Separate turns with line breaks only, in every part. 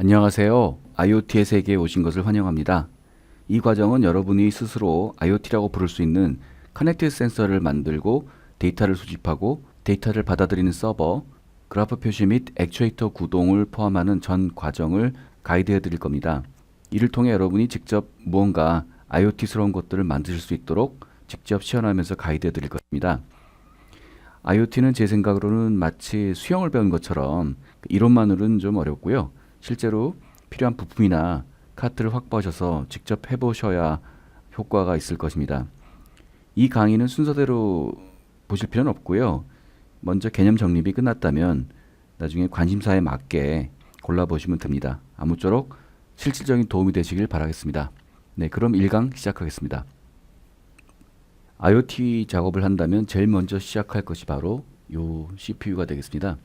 안녕하세요. IoT의 세계에 오신 것을 환영합니다. 이 과정은 여러분이 스스로 IoT라고 부를 수 있는 커넥티드 센서를 만들고 데이터를 수집하고 데이터를 받아들이는 서버, 그래프 표시 및 액추에이터 구동을 포함하는 전 과정을 가이드해 드릴 겁니다. 이를 통해 여러분이 직접 무언가 IoT스러운 것들을 만드실 수 있도록 직접 시연하면서 가이드해 드릴 것입니다. IoT는 제 생각으로는 마치 수영을 배운 것처럼 이론만으로는 좀 어렵고요. 실제로 필요한 부품이나 카트를 확보하셔서 직접 해보셔야 효과가 있을 것입니다. 이 강의는 순서대로 보실 필요는 없고요. 먼저 개념 정립이 끝났다면 나중에 관심사에 맞게 골라보시면 됩니다. 아무쪼록 실질적인 도움이 되시길 바라겠습니다. 네, 그럼 1강 시작하겠습니다. IoT 작업을 한다면 제일 먼저 시작할 것이 바로 요 CPU가 되겠습니다.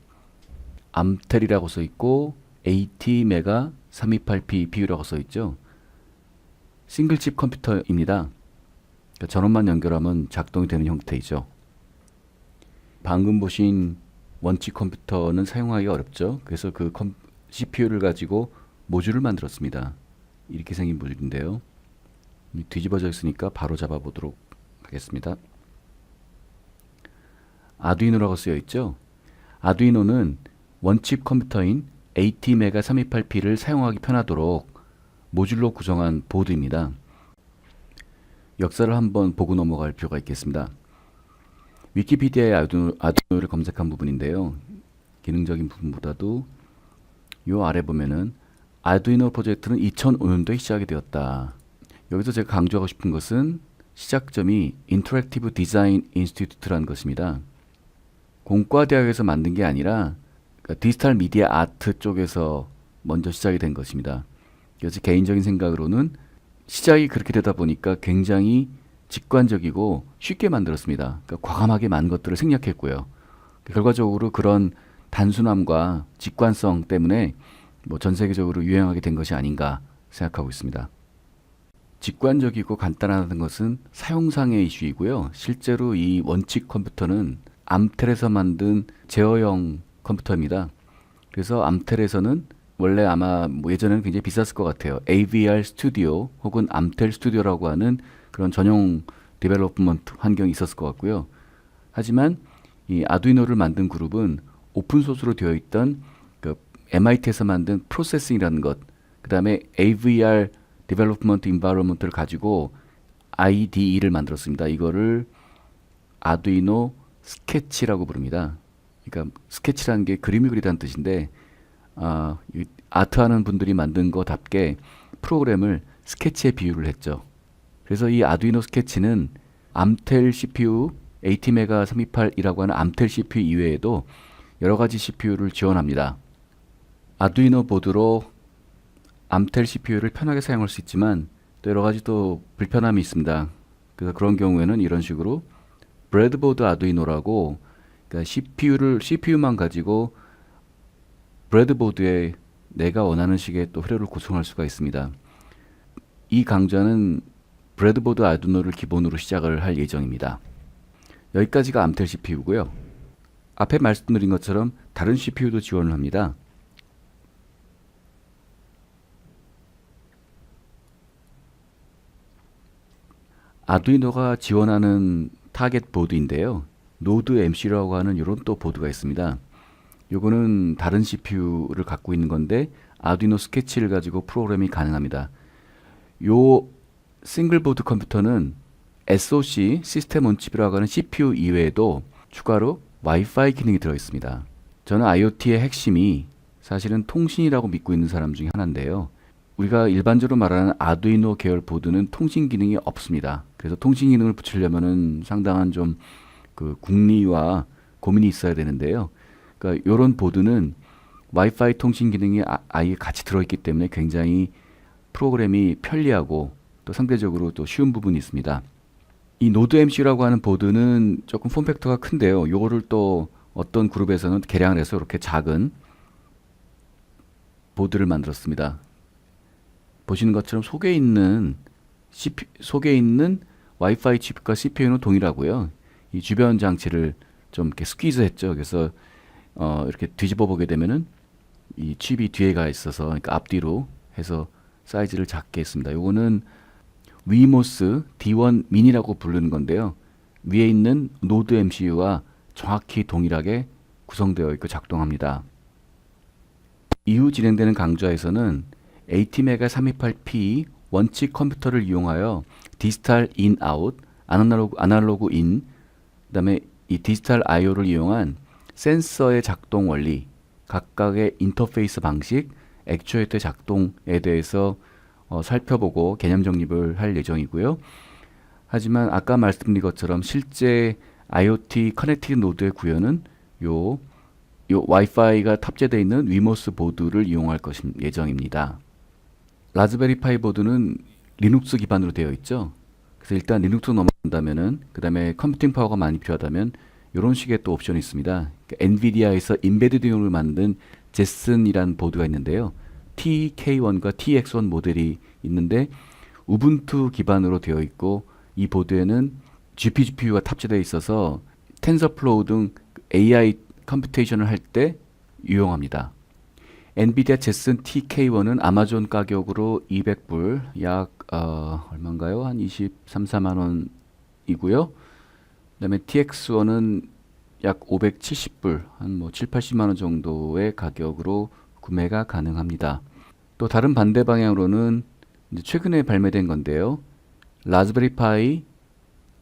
암텔이라고 써 있고 AT메가 328P 비율이라고 써 있죠. 싱글칩 컴퓨터입니다. 그러니까 전원만 연결하면 작동이 되는 형태이죠. 방금 보신 원칙 컴퓨터는 사용하기가 어렵죠. 그래서 그 CPU를 가지고 모듈을 만들었습니다. 이렇게 생긴 모듈인데요. 뒤집어져 있으니까 바로 잡아 보도록 하겠습니다. 아두이노라고 쓰여 있죠. 아두이노는 원칩 컴퓨터인 AT메가 328P를 사용하기 편하도록 모듈로 구성한 보드입니다. 역사를 한번 보고 넘어갈 필요가 있겠습니다. 위키피디아의 아두이노를 검색한 부분인데요. 기능적인 부분보다도 요 아래 보면은 아두이노 프로젝트는 2005년도에 시작이 되었다. 여기서 제가 강조하고 싶은 것은 시작점이 인터랙티브 디자인 인스티튜트라는 것입니다. 공과대학에서 만든 게 아니라 디지털 미디어 아트 쪽에서 먼저 시작이 된 것입니다. 그래서 개인적인 생각으로는 시작이 그렇게 되다 보니까 굉장히 직관적이고 쉽게 만들었습니다. 그러니까 과감하게 많은 것들을 생략했고요. 결과적으로 그런 단순함과 직관성 때문에 전 세계적으로 유행하게 된 것이 아닌가 생각하고 있습니다. 직관적이고 간단하다는 것은 사용상의 이슈이고요. 실제로 이 원칙 컴퓨터는 암텔에서 만든 제어형 컴퓨터입니다. 그래서 암텔에서는 원래 아마 예전에는 굉장히 비쌌을 것 같아요. AVR 스튜디오 혹은 암텔 스튜디오라고 하는 그런 전용 디벨롭먼트 환경이 있었을 것 같고요. 하지만 이 아두이노를 만든 그룹은 오픈소스로 되어 있던 그 MIT에서 만든 프로세싱이라는 것, 그 다음에 AVR 디벨롭먼트 인바이러먼트를 가지고 IDE를 만들었습니다. 이거를 아두이노 스케치라고 부릅니다. 그러니까 스케치라는 게 그림을 그리다는 뜻인데 아트하는 분들이 만든 거답게 프로그램을 스케치에 비유를 했죠. 그래서 이 아두이노 스케치는 암텔 CPU AT메가 328이라고 하는 암텔 CPU 이외에도 여러 가지 CPU를 지원합니다. 아두이노 보드로 암텔 CPU를 편하게 사용할 수 있지만 또 여러 가지 또 불편함이 있습니다. 그래서 그런 경우에는 이런 식으로 브레드보드 아두이노라고, 그러니까 CPU만 가지고 브레드보드에 내가 원하는 식의 또 회로를 구성할 수가 있습니다. 이 강좌는 브레드보드 아두이노를 기본으로 시작을 할 예정입니다. 여기까지가 암텔 CPU고요. 앞에 말씀드린 것처럼 다른 CPU도 지원을 합니다. 아두이노가 지원하는 타겟 보드인데요. 노드 MC라고 하는 이런 또 보드가 있습니다. 요거는 다른 CPU를 갖고 있는 건데 아두이노 스케치를 가지고 프로그램이 가능합니다. 요 싱글 보드 컴퓨터는 SoC 시스템 온칩이라고 하는 CPU 이외에도 추가로 와이파이 기능이 들어 있습니다. 저는 IoT의 핵심이 사실은 통신이라고 믿고 있는 사람 중에 하나인데요. 우리가 일반적으로 말하는 아두이노 계열 보드는 통신 기능이 없습니다. 그래서 통신 기능을 붙이려면은 상당한 좀 그 궁리와 고민이 있어야 되는데요. 그러니까 이런 보드는 와이파이 통신 기능이 아예 같이 들어있기 때문에 굉장히 프로그램이 편리하고 또 상대적으로 또 쉬운 부분이 있습니다. 이 노드 MC라고 하는 보드는 조금 폼팩터가 큰데요. 요거를 또 어떤 그룹에서는 개량을 해서 이렇게 작은 보드를 만들었습니다. 보시는 것처럼 속에 있는 와이파이 칩과 CPU는 동일하고요. 이 주변 장치를 좀 이렇게 스퀴즈 했죠. 그래서 이렇게 뒤집어 보게 되면은 이 칩이 뒤에가 있어서, 그러니까 앞뒤로 해서 사이즈를 작게 했습니다. 요거는 위모스 D1 미니라고 부르는 건데요. 위에 있는 노드 MCU와 정확히 동일하게 구성되어 있고 작동합니다. 이후 진행되는 강좌에서는 ATmega 328P 원칙 컴퓨터를 이용하여 디지털 인 아웃, 아날로그 인, 그다음에 이 디지털 IO를 이용한 센서의 작동 원리, 각각의 인터페이스 방식, 액추에이터 작동에 대해서 살펴보고 개념 정립을 할 예정이고요. 하지만 아까 말씀드린 것처럼 실제 IoT 커넥티드 노드의 구현은 요 와이파이가 탑재되어 있는 위모스 보드를 이용할 예정입니다. 라즈베리파이 보드는 리눅스 기반으로 되어 있죠. 그래서 일단 리눅스 넘어간다면은, 그 다음에 컴퓨팅 파워가 많이 필요하다면 이런 식의 또 옵션이 있습니다. 그러니까 엔비디아에서 인베디드용을 만든 제슨이라는 보드가 있는데요. TK1과 TX1 모델이 있는데 우분투 기반으로 되어 있고, 이 보드에는 GPU가 탑재되어 있어서 텐서플로우 등 AI 컴퓨테이션을 할 때 유용합니다. 엔비디아 제슨 TK1은 아마존 가격으로 200불, 약 얼마인가요? 한 23, 4만 원이고요. 그다음에 TX1은 약 570불, 한 뭐 7, 80만 원 정도의 가격으로 구매가 가능합니다. 또 다른 반대 방향으로는 이제 최근에 발매된 건데요. 라즈베리파이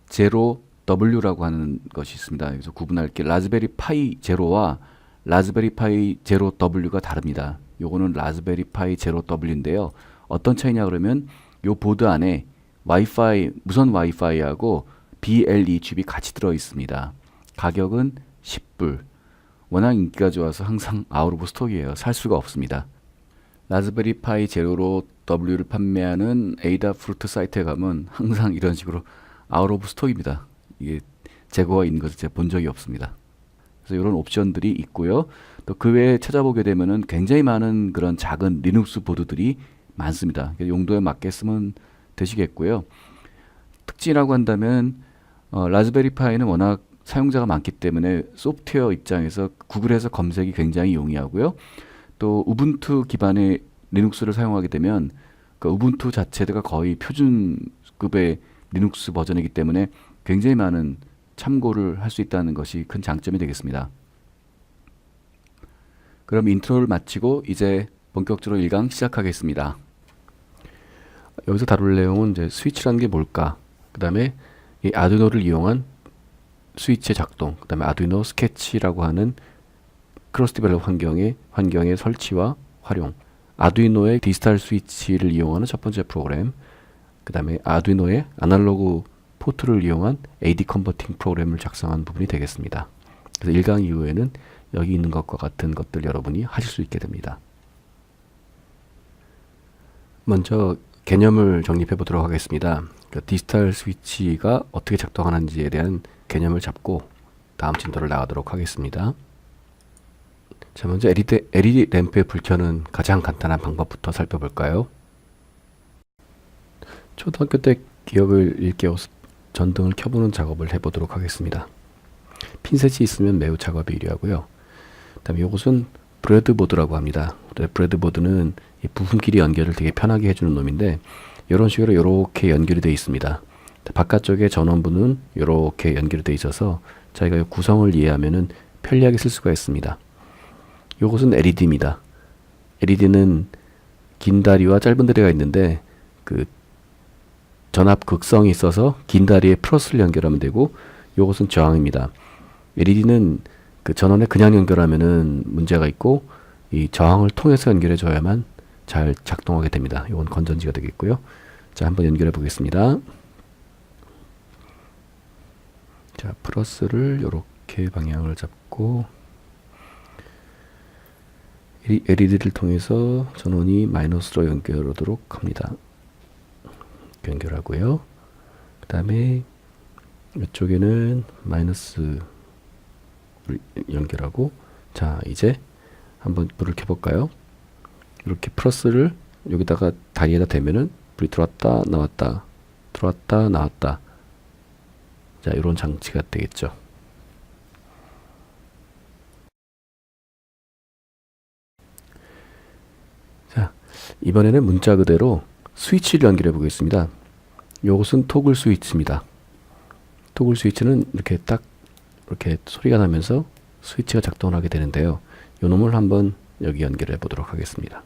제로 W라고 하는 것이 있습니다. 그래서 구분할 게 라즈베리파이 제로와 라즈베리파이 제로 W가 다릅니다. 요거는 라즈베리파이 제로 W인데요. 어떤 차이냐 그러면 요 보드 안에 와이파이, 무선 와이파이하고 BLE 칩이 같이 들어 있습니다. 가격은 10불. 워낙 인기가 좋아서 항상 아웃 오브 스톡이에요. 살 수가 없습니다. 라즈베리파이 제로로 W를 판매하는 에이다프루트 사이트에 가면 항상 이런 식으로 아웃 오브 스톡입니다. 이게 재고가 있는 것을 제가 본 적이 없습니다. 그래서 이런 옵션들이 있고요. 또 그 외에 찾아보게 되면은 굉장히 많은 그런 작은 리눅스 보드들이 많습니다. 용도에 맞게 쓰면 되시겠고요. 특징이라고 한다면 라즈베리파이는 워낙 사용자가 많기 때문에 소프트웨어 입장에서 구글에서 검색이 굉장히 용이하고요. 또 우분투 기반의 리눅스를 사용하게 되면 그 우분투 자체가 거의 표준급의 리눅스 버전이기 때문에 굉장히 많은 참고를 할 수 있다는 것이 큰 장점이 되겠습니다. 그럼 인트로를 마치고 이제 본격적으로 1강 시작하겠습니다. 여기서 다룰 내용은 이제 스위치라는 게 뭘까, 그 다음에 이 아두이노를 이용한 스위치의 작동, 그 다음에 아두이노 스케치라고 하는 크로스 디벨롭 환경의 설치와 활용, 아두이노의 디지털 스위치를 이용하는 첫 번째 프로그램, 그 다음에 아두이노의 아날로그 포트를 이용한 AD 컨버팅 프로그램을 작성한 부분이 되겠습니다. 그래서 1강 이후에는 여기 있는 것과 같은 것들 여러분이 하실 수 있게 됩니다. 먼저 개념을 정립해 보도록 하겠습니다. 디지털 스위치가 어떻게 작동하는지에 대한 개념을 잡고 다음 진도를 나가도록 하겠습니다. 자, 먼저 LED 램프의 불켜는 가장 간단한 방법부터 살펴볼까요? 초등학교 때 기억을 일깨워서 전등을 켜보는 작업을 해보도록 하겠습니다. 핀셋이 있으면 매우 작업이 유리하고요. 그 다음에 이것은 브레드보드라고 합니다. 브레드보드는 이 부품끼리 연결을 되게 편하게 해주는 놈인데, 이런 식으로 이렇게 연결이 되어 있습니다. 바깥쪽에 전원부는 이렇게 연결이 되어 있어서 저희가 이 구성을 이해하면은 편리하게 쓸 수가 있습니다. 이것은 LED입니다. LED는 긴 다리와 짧은 다리가 있는데 그 전압 극성이 있어서 긴 다리에 플러스를 연결하면 되고, 이것은 저항입니다. LED는 그 전원에 그냥 연결하면은 문제가 있고, 이 저항을 통해서 연결해 줘야만 잘 작동하게 됩니다. 이건 건전지가 되겠고요. 자, 한번 연결해 보겠습니다. 자, 플러스를 이렇게 방향을 잡고 LED를 통해서 전원이 마이너스로 연결하도록 합니다. 연결하고요. 그 다음에 이쪽에는 마이너스를 연결하고, 자, 이제 한번 불을 켜볼까요? 이렇게 플러스를 여기다가 다리에다 대면은 불이 들어왔다 나왔다 들어왔다 나왔다, 자, 이런 장치가 되겠죠. 이번에는 문자 그대로 스위치를 연결해 보겠습니다. 이것은 토글 스위치입니다. 토글 스위치는 이렇게 딱 이렇게 소리가 나면서 스위치가 작동을 하게 되는데요. 이 놈을 한번 여기 연결해 보도록 하겠습니다.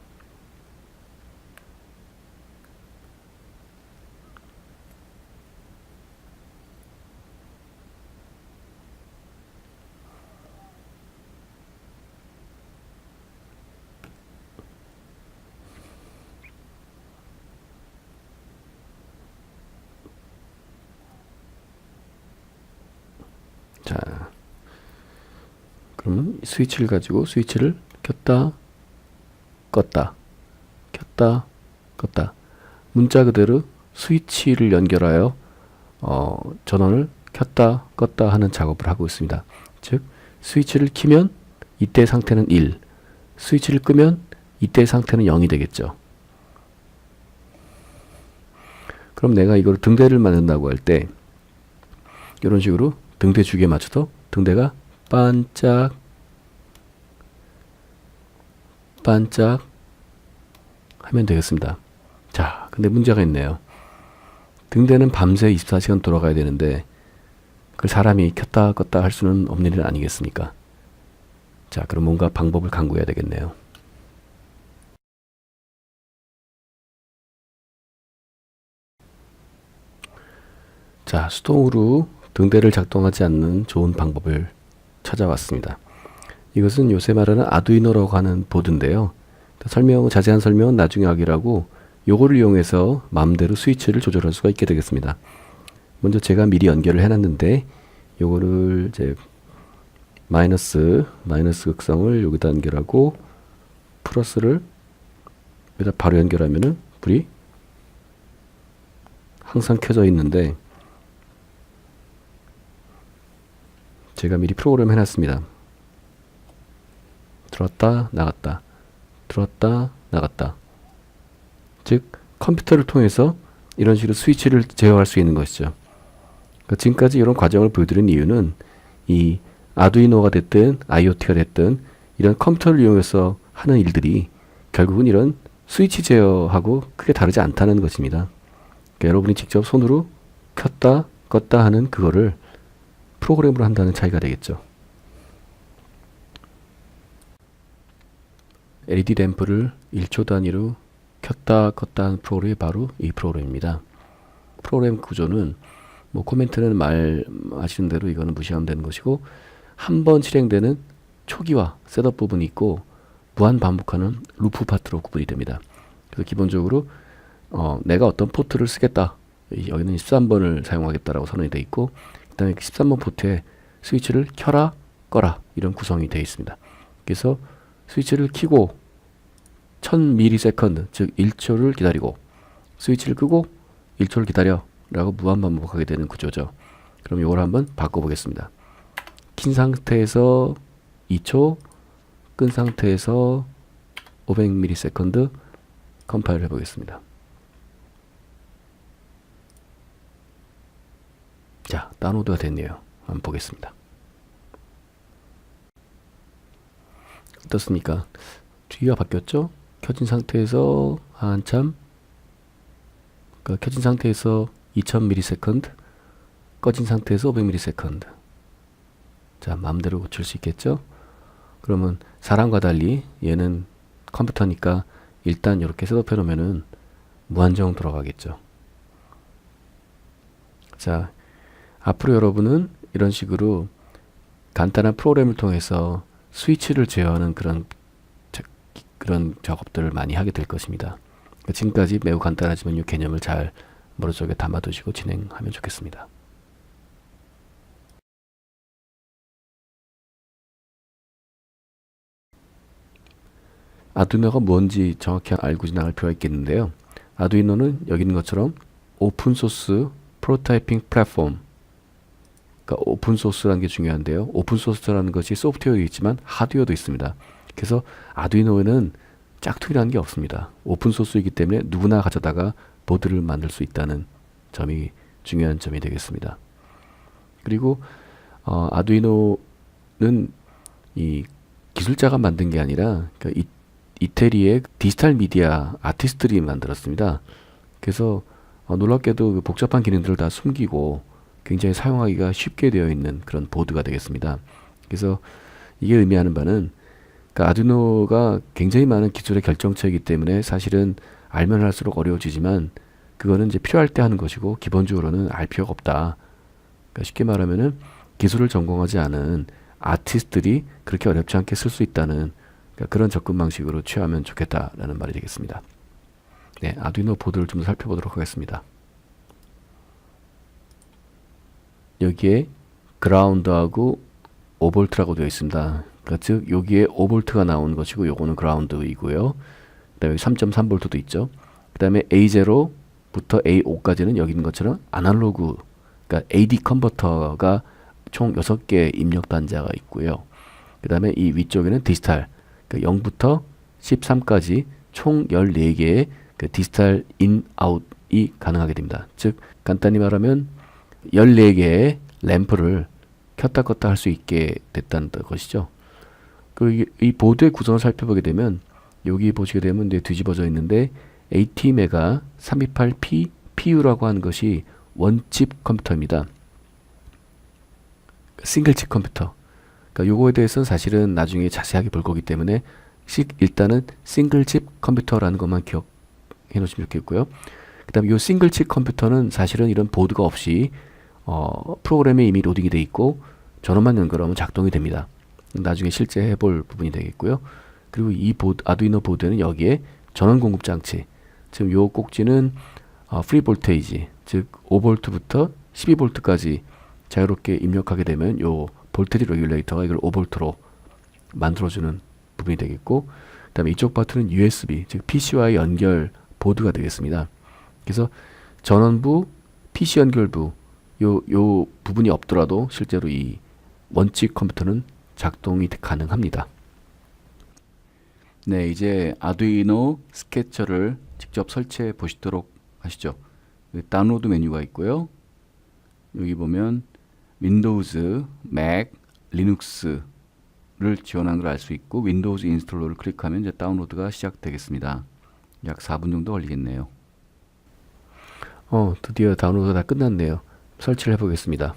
자, 그러면 스위치를 가지고 스위치를 켰다 껐다 켰다 껐다 문자 그대로 스위치를 연결하여 전원을 켰다 껐다 하는 작업을 하고 있습니다. 즉 스위치를 키면 이때 상태는 1, 스위치를 끄면 이때 상태는 0이 되겠죠. 그럼 내가 이걸 등대를 만든다고 할 때 이런 식으로 등대 주기에 맞춰서 등대가 반짝 반짝 하면 되겠습니다. 자, 근데 문제가 있네요. 등대는 밤새 24시간 돌아가야 되는데 그걸 사람이 켰다 껐다 할 수는 없는 일 아니겠습니까? 자, 그럼 뭔가 방법을 강구해야 되겠네요. 자, 수동으로 등대를 작동하지 않는 좋은 방법을 찾아왔습니다. 이것은 요새 말하는 아두이노라고 하는 보드인데요. 자세한 설명은 나중에 하기로 하고 요거를 이용해서 마음대로 스위치를 조절할 수가 있게 되겠습니다. 먼저 제가 미리 연결을 해놨는데 요거를 이제 마이너스 극성을 여기다 연결하고 플러스를 여기다 바로 연결하면은 불이 항상 켜져 있는데 제가 미리 프로그램 해놨습니다. 들어왔다 나갔다 들어왔다 나갔다. 즉 컴퓨터를 통해서 이런 식으로 스위치를 제어할 수 있는 것이죠. 그러니까 지금까지 이런 과정을 보여드린 이유는 이 아두이노가 됐든 IoT가 됐든 이런 컴퓨터를 이용해서 하는 일들이 결국은 이런 스위치 제어하고 크게 다르지 않다는 것입니다. 그러니까 여러분이 직접 손으로 켰다 껐다 하는 그거를 프로그램으로 한다는 차이가 되겠죠. LED 램프를 1초 단위로 켰다 껐다 하는 프로그램이 바로 이 프로그램입니다. 프로그램 구조는 뭐 코멘트는 말하시는 대로 이거는 무시하면 되는 것이고 한 번 실행되는 초기화 셋업 부분이 있고 무한 반복하는 루프 파트로 구분이 됩니다. 그래서 기본적으로 내가 어떤 포트를 쓰겠다. 여기는 13번을 사용하겠다라고 선언이 되어 있고 그 다음에 13번 포트에 스위치를 켜라 꺼라 이런 구성이 되어 있습니다. 그래서 스위치를 켜고 1000ms 즉 1초를 기다리고 스위치를 끄고 1초를 기다려 라고 무한 반복하게 되는 구조죠. 그럼 이걸 한번 바꿔보겠습니다. 킨 상태에서 2초 끈 상태에서 500ms 컴파일 해보겠습니다. 자, 다운로드가 됐네요. 한번 보겠습니다. 어떻습니까? 뒤가 바뀌었죠? 켜진 상태에서 한참 켜진 상태에서 2000ms 꺼진 상태에서 500ms 자, 마음대로 고칠 수 있겠죠? 그러면 사람과 달리 얘는 컴퓨터니까 일단 이렇게 셋업해 놓으면은 무한정 돌아가겠죠. 자, 앞으로 여러분은 이런 식으로 간단한 프로그램을 통해서 스위치를 제어하는 그런 작업들을 많이 하게 될 것입니다. 지금까지 매우 간단하지만 이 개념을 잘 머릿속에 담아두시고 진행하면 좋겠습니다. 아두이노가 뭔지 정확히 알고 지나갈 필요가 있겠는데요. 아두이노는 여기 있는 것처럼 오픈소스 프로타이핑 플랫폼, 그러니까 오픈소스라는 게 중요한데요. 오픈소스라는 것이 소프트웨어도 있지만 하드웨어도 있습니다. 그래서 아두이노에는 짝퉁이라는 게 없습니다. 오픈소스이기 때문에 누구나 가져다가 보드를 만들 수 있다는 점이 중요한 점이 되겠습니다. 그리고 아두이노는 이 기술자가 만든 게 아니라 그러니까 이태리의 디지털 미디어 아티스트들이 만들었습니다. 그래서 놀랍게도 그 복잡한 기능들을 다 숨기고 굉장히 사용하기가 쉽게 되어 있는 그런 보드가 되겠습니다. 그래서 이게 의미하는 바는 그러니까 아두이노가 굉장히 많은 기술의 결정체이기 때문에 사실은 알면 할수록 어려워지지만 그거는 이제 필요할 때 하는 것이고 기본적으로는 알 필요가 없다. 그러니까 쉽게 말하면은 기술을 전공하지 않은 아티스트들이 그렇게 어렵지 않게 쓸 수 있다는 그러니까 그런 접근 방식으로 취하면 좋겠다라는 말이 되겠습니다. 네, 아두이노 보드를 좀 더 살펴보도록 하겠습니다. 여기에 그라운드하고 5V라고 되어 있습니다. 그러니까 즉 여기에 5V가 나온 것이고 요거는 그라운드이고요. 그 다음에 3.3V도 있죠. 그 다음에 A0부터 A5까지는 여기 있는 것처럼 아날로그 그러니까 AD 컨버터가 총 6개 입력 단자가 있고요. 그 다음에 이 위쪽에는 디지털 그러니까 0부터 13까지 총 14개의 그 디지털 인, 아웃이 가능하게 됩니다. 즉 간단히 말하면 14개의 램프를 켰다 껐다 할 수 있게 됐다는 것이죠. 이 보드의 구성을 살펴보게 되면 여기 보시게 되면 이제 뒤집어져 있는데 ATmega 328P PU라고 하는 것이 원칩 컴퓨터입니다. 싱글칩 컴퓨터. 그러니까 요거에 대해서는 사실은 나중에 자세하게 볼 거기 때문에 일단은 싱글칩 컴퓨터라는 것만 기억해 놓으시면 좋겠고요. 그 다음에 이 싱글칩 컴퓨터는 사실은 이런 보드가 없이 프로그램에 이미 로딩이 돼 있고 전원만 연결하면 작동이 됩니다. 나중에 실제 해볼 부분이 되겠고요. 그리고 이 아두이노 보드는 여기에 전원 공급 장치, 지금 요 꼭지는 프리 볼테이지, 즉 5V부터 12V까지 자유롭게 입력하게 되면 요 볼테지 레귤레이터가 이걸 5V로 만들어주는 부분이 되겠고, 그 다음에 이쪽 파트는 USB, 즉 PC와의 연결 보드가 되겠습니다. 그래서 전원부, PC 연결부, 요 부분이 없더라도 실제로 이 원칙 컴퓨터는 작동이 가능합니다. 네, 이제 아두이노 스케쳐를 직접 설치해 보시도록 하시죠. 다운로드 메뉴가 있고요. 여기 보면 윈도우즈, 맥, 리눅스를 지원하는 걸 알 수 있고 윈도우즈 인스톨러를 클릭하면 이제 다운로드가 시작되겠습니다. 약 4분 정도 걸리겠네요. 드디어 다운로드가 다 끝났네요. 설치를 해보겠습니다.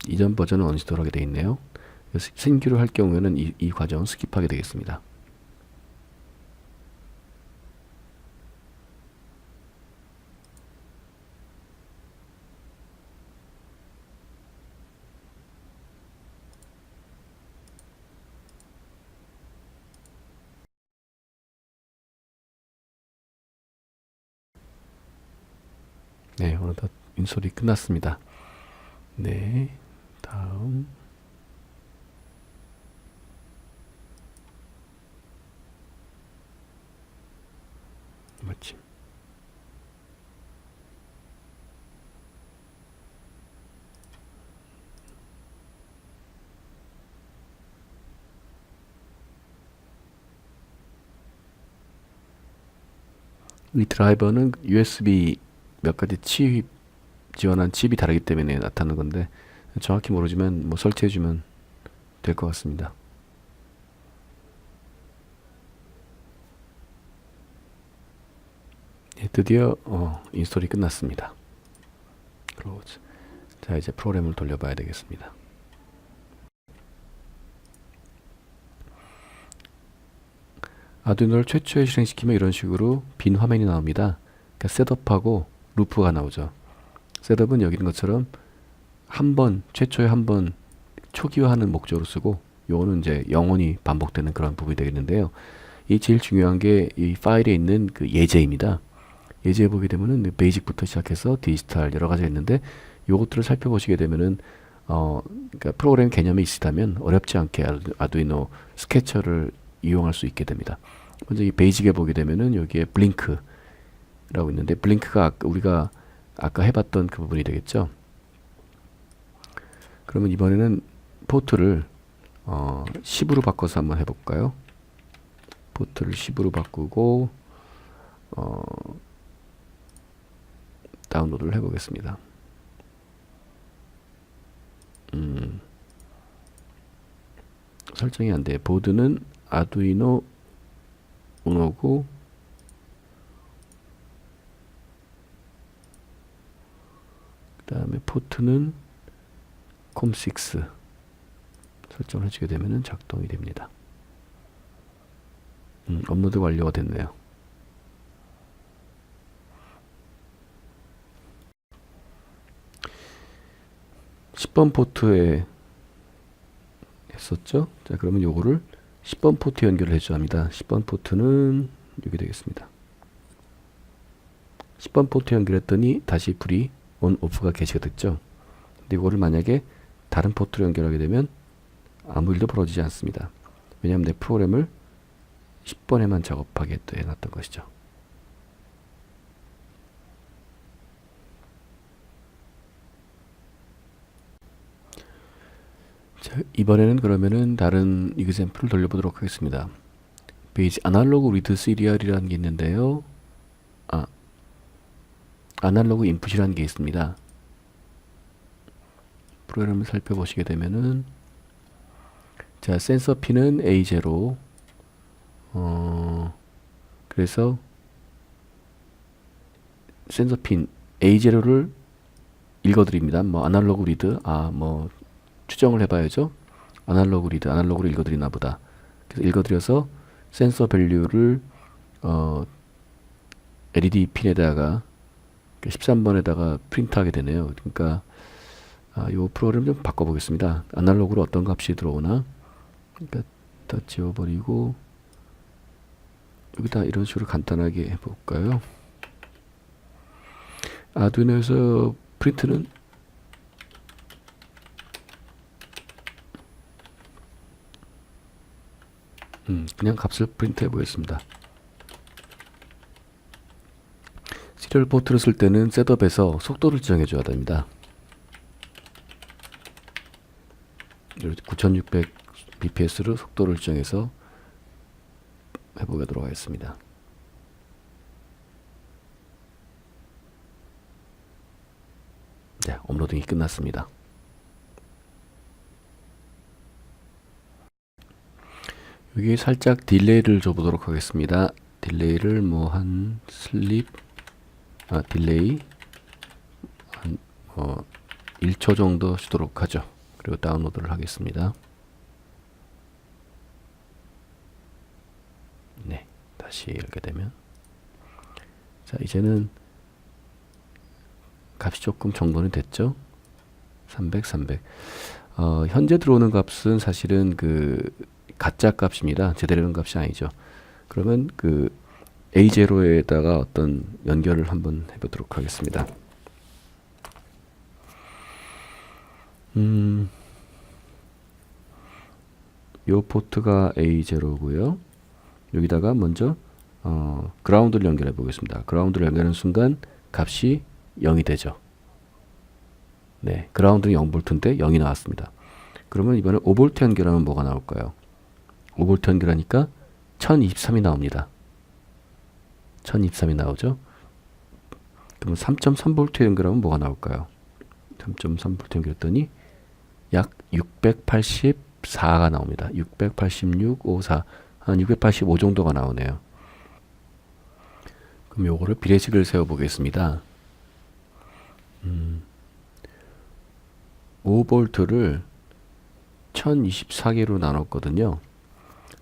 이전 버전은 언스톨 하게 되어 있네요. 신규로 할 경우에는 이 과정 스킵하게 되겠습니다. 네, 어느덧 인솔이 끝났습니다. 네, 다음 마침 이 드라이버는 USB 몇 가지 칩 지원한 칩이 다르기 때문에 나타나는 건데 정확히 모르지만 뭐 설치해주면 될 것 같습니다. 네, 드디어 인스톨이 끝났습니다. 클로즈. 자, 이제 프로그램을 돌려봐야 되겠습니다. 아두이노를 최초에 실행시키면 이런 식으로 빈 화면이 나옵니다. 그러니까 셋업하고 루프가 나오죠. 셋업은 여기 있는 것처럼 최초에 한 번 초기화하는 목적으로 쓰고, 요거는 이제 영원히 반복되는 그런 부분이 되겠는데요. 이 제일 중요한 게 이 파일에 있는 그 예제입니다. 예제에 보게 되면은 베이직부터 시작해서 디지털 여러 가지가 있는데, 요것들을 살펴보시게 되면은 그러니까 프로그램 개념이 있으시다면 어렵지 않게 아두이노 스케쳐를 이용할 수 있게 됩니다. 먼저 이 베이직에 보게 되면은 여기에 블링크라고 있는데, 블링크가 우리가 아까 해봤던 그 부분이 되겠죠. 그러면 이번에는 포트를 10으로 바꿔서 한번 해볼까요? 포트를 10으로 바꾸고 다운로드를 해보겠습니다. 설정이 안 돼. 보드는 아두이노 우노고 그 다음에 포트는 콤6 설정을 해주게 되면 작동이 됩니다. 업로드 완료가 됐네요. (10번) 포트에 했었죠. 자, 그러면 요거를 10번 포트 연결을 해줘야 합니다. 10번 포트는 여기 되겠습니다. 10번 포트 연결했더니 다시 불이 온 오프가 게시가 됐죠. 근데 이거를 만약에 다른 포트로 연결하게 되면 아무 일도 벌어지지 않습니다. 왜냐하면 내 프로그램을 10번에만 작업하게 또 해놨던 것이죠. 자, 이번에는 그러면은 다른 이그샘플을 돌려보도록 하겠습니다. 페이지 아날로그 리드 시리얼이라는 게 있는데요. 아날로그 인풋이라는 게 있습니다. 프로그램을 살펴보시게 되면은 자, 센서 핀은 A0 그래서 센서 핀 A0를 읽어드립니다. 뭐 아날로그 리드 뭐 추정을 해봐야죠. 아날로그 리드 아날로그를 읽어드리나 보다. 그래서 읽어드려서 센서 밸류를 LED 핀에다가 13번에다가 프린트하게 되네요. 그러니까 이 프로그램 좀 바꿔보겠습니다. 아날로그로 어떤 값이 들어오나. 그러니까 다 지워버리고 여기다 이런 식으로 간단하게 해볼까요? 아두이노에서 프린트는 그냥 값을 프린트 해보겠습니다. 시리얼 포트를 쓸 때는 셋업에서 속도를 지정해 줘야 됩니다. 9600 bps로 속도를 지정해서 해보도록 하겠습니다. 네, 업로딩이 끝났습니다. 여기 살짝 딜레이를 줘보도록 하겠습니다. 딜레이를 뭐 한 딜레이 한 1초 정도 주도록 하죠. 그리고 다운로드를 하겠습니다. 네, 다시 이렇게 되면 자, 이제는 값이 조금 정돈이 됐죠. 300 현재 들어오는 값은 사실은 그 가짜 값입니다. 제대로 된 값이 아니죠. 그러면 그 A0에다가 어떤 연결을 한번 해보도록 하겠습니다. 요 포트가 A0고요. 여기다가 먼저 그라운드를 연결해 보겠습니다. 그라운드를 연결하는 순간 값이 0이 되죠. 네, 그라운드는 0V인데 0이 나왔습니다. 그러면 이번에 5V 연결하면 뭐가 나올까요? 5V 연결하니까 1023이 나옵니다. 1023이 나오죠. 그럼 3.3V 연결하면 뭐가 나올까요? 3.3V 연결했더니 약 684가 나옵니다. 686, 54, 한 685 정도가 나오네요. 그럼 요거를 비례식을 세워 보겠습니다. 5V를 1024개로 나눴거든요.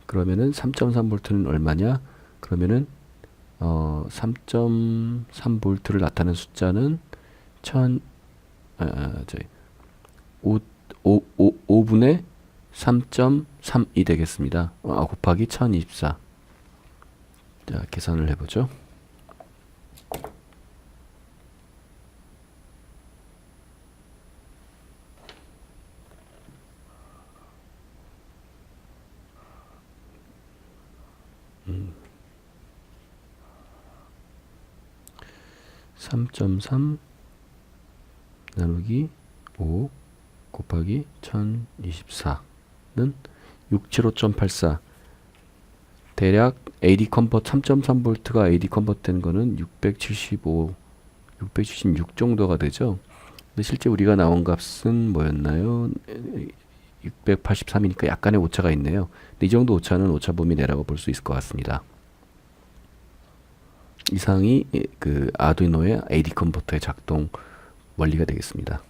그러면은 3.3V는 얼마냐? 그러면은 3.3V를 나타내는 숫자는 5분의 3.32 되겠습니다. 곱하기 1024. 자, 계산을 해보죠. 음. 3.3 나누기 5 곱하기 1024는 675.84. 대략 AD 컨버트 3.3V가 AD 컨버트 된 거는 676 정도가 되죠. 근데 실제 우리가 나온 값은 뭐였나요? 683이니까 약간의 오차가 있네요. 근데 이 정도 오차는 오차 범위 내라고 볼 수 있을 것 같습니다. 이상이 그 아두이노의 AD 컨버터의 작동 원리가 되겠습니다.